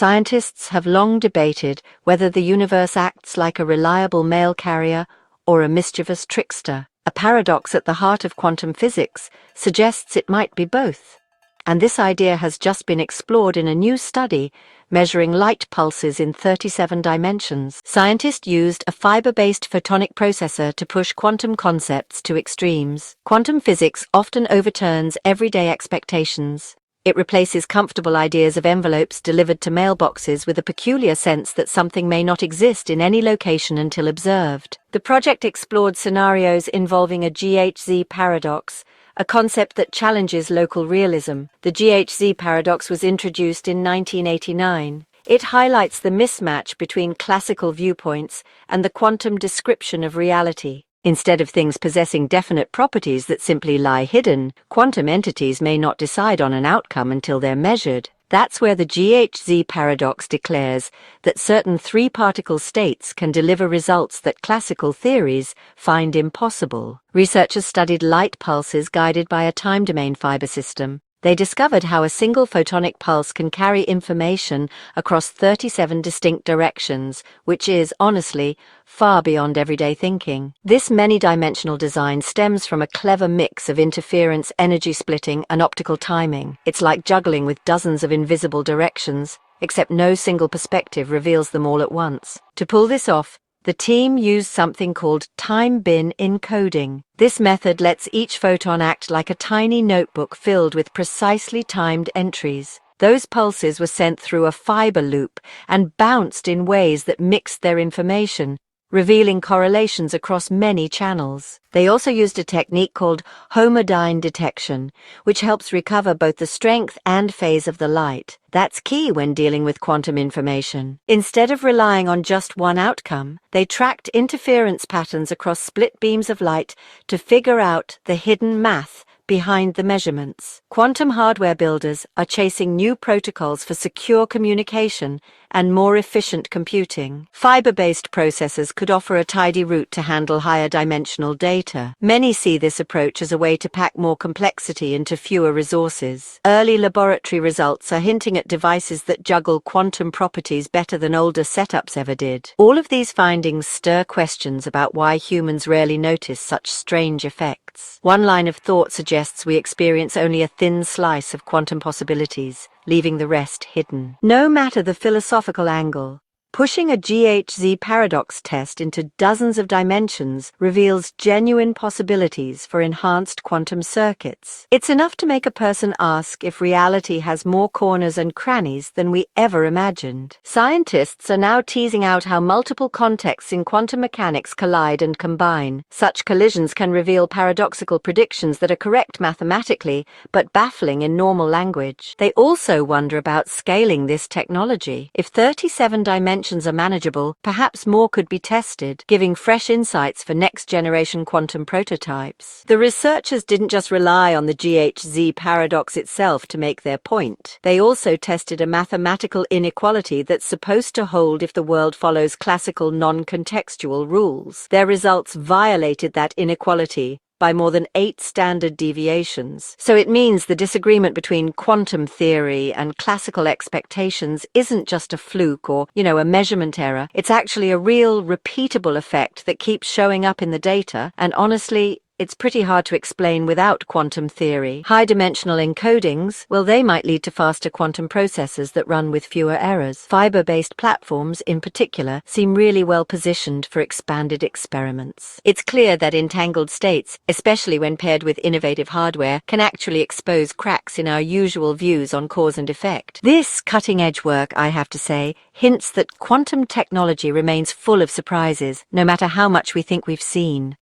Scientists have long debated whether the universe acts like a reliable mail carrier or a mischievous trickster. A paradox at the heart of quantum physics suggests it might be both. And this idea has just been explored in a new study measuring light pulses in 37 dimensions. Scientists used a fiber-based photonic processor to push quantum concepts to extremes. Quantum physics often overturns everyday expectations. It replaces comfortable ideas of envelopes delivered to mailboxes with a peculiar sense that something may not exist in any location until observed. The project explored scenarios involving a GHZ paradox, a concept that challenges local realism. The GHZ paradox was introduced in 1989. It highlights the mismatch between classical viewpoints and the quantum description of reality. Instead of things possessing definite properties that simply lie hidden, quantum entities may not decide on an outcome until they're measured. That's where the GHZ paradox declares that certain three-particle states can deliver results that classical theories find impossible. Researchers studied light pulses guided by a time-domain fiber system. They discovered how a single photonic pulse can carry information across 37 distinct directions, which is, honestly, far beyond everyday thinking. This many-dimensional design stems from a clever mix of interference, energy splitting, and optical timing. It's like juggling with dozens of invisible directions, except no single perspective reveals them all at once. To pull this off, the team used something called time bin encoding. This method lets each photon act like a tiny notebook filled with precisely timed entries. Those pulses were sent through a fiber loop and bounced in ways that mixed their information, revealing correlations across many channels. They also used a technique called homodyne detection, which helps recover both the strength and phase of the light. That's key when dealing with quantum information. Instead of relying on just one outcome, they tracked interference patterns across split beams of light to figure out the hidden math behind the measurements. Quantum hardware builders are chasing new protocols for secure communication and more efficient computing. Fiber-based processors could offer a tidy route to handle higher dimensional data. Many see this approach as a way to pack more complexity into fewer resources. Early laboratory results are hinting at devices that juggle quantum properties better than older setups ever did. All of these findings stir questions about why humans rarely notice such strange effects. One line of thought suggests we experience only a thin slice of quantum possibilities, leaving the rest hidden. No matter the philosophical angle, pushing a GHZ paradox test into dozens of dimensions reveals genuine possibilities for enhanced quantum circuits. It's enough to make a person ask if reality has more corners and crannies than we ever imagined. Scientists are now teasing out how multiple contexts in quantum mechanics collide and combine. Such collisions can reveal paradoxical predictions that are correct mathematically, but baffling in normal language. They also wonder about scaling this technology. If 37 dimensions are manageable, perhaps more could be tested, giving fresh insights for next-generation quantum prototypes. The researchers didn't just rely on the GHZ paradox itself to make their point. They also tested a mathematical inequality that's supposed to hold if the world follows classical non-contextual rules. Their results violated that inequality by more than 8 standard deviations. So it means the disagreement between quantum theory and classical expectations isn't just a fluke or, a measurement error. It's actually a real, repeatable effect that keeps showing up in the data, and honestly, it's pretty hard to explain without quantum theory. High-dimensional encodings, well, they might lead to faster quantum processors that run with fewer errors. Fiber-based platforms, in particular, seem really well positioned for expanded experiments. It's clear that entangled states, especially when paired with innovative hardware, can actually expose cracks in our usual views on cause and effect. This cutting-edge work, I have to say, hints that quantum technology remains full of surprises, no matter how much we think we've seen.